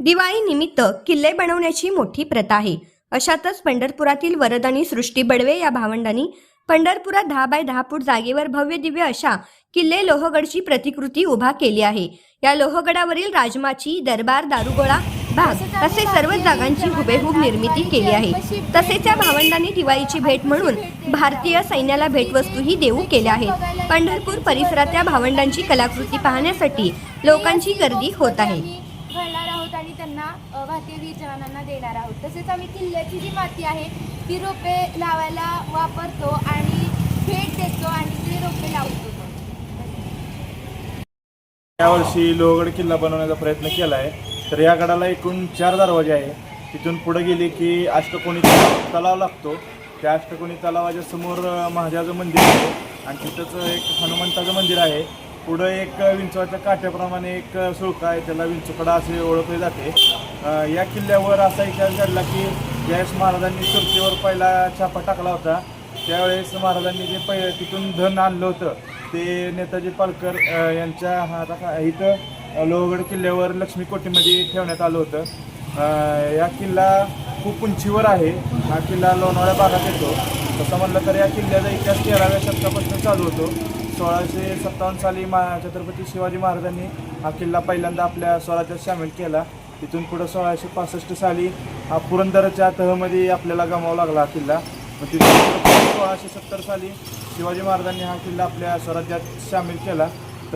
दिवाळी निमित्त किल्ले बनवण्याची मोठी प्रथा आहे। अशातच पंढरपुरातील वरद आणि सृष्टी बडवे या भावंडांनी पंढरपुरात 10 बाय 10 फूट जागेवर भव्य दिव्य अशा किल्ले लोहगडची प्रतिकृती उभा केली आहे। या लोहगडावरील राजमाची दरबार दारुगोळा भाग तसे सर्वच जागांची हुबेहूब निर्मिती केली आहे। तसेच या भावंडांनी दिवाळीची भेट म्हणून भारतीय सैन्याला भेटवस्तूही देऊ केल्या आहेत। पंढरपूर परिसरात या भावंडांची कलाकृती पाहण्यासाठी लोकांची गर्दी होत आहे। घालणार आहोत आणि त्यांना भारतीय वीर जवानांना देणार आहोत। तसेच आम्ही किल्ल्याची जी माती आहे ती रोपे लावायला वापरतो आणि भेट देतो आणि ती रोपे लावतो। यावर्षी लोहगड किल्ला बनवण्याचा प्रयत्न केला आहे। तर या गडाला एकूण 4 दरवाजे आहे। तिथून पुढे गेले की अष्टकोनी तलाव लागतो। त्या अष्टकोनी तलावाच्या समोर महादेवाचं मंदिर आहे आणि तिथंच एक हनुमंताचं मंदिर आहे। पुढं एक विंचवाच्या काठ्याप्रमाणे एक सुळका आहे, त्याला विंचुकडा असे ओळखले जाते। या किल्ल्यावर असा इतिहास घडला की ज्यावेळेस महाराजांनी सुरतेवर पहिला छापा टाकला होता त्यावेळेस महाराजांनी जे तिथून धन आणलं होतं ते नेताजी पालकर यांच्या हातात इथं लोहगड किल्ल्यावर लक्ष्मी कोठीमध्ये ठेवण्यात आलं होतं। या किल्ला खूप उंचीवर आहे। हा किल्ला लोणावळ्या भागात येतो। तसं म्हटलं तर या किल्ल्याचा इतिहास 13व्या शतकापासून चालू होतो। 1657 साली छत्रपती शिवाजी महाराजांनी हा किल्ला पहिल्यांदा आपल्या स्वराज्यात सामील केला। तिथून पुढं 1665 साली हा पुरंदरच्या तहमध्ये आपल्याला गमावा लागला हा किल्ला। मग तिथून 1670 साली शिवाजी महाराजांनी हा किल्ला आपल्या स्वराज्यात सामील केला।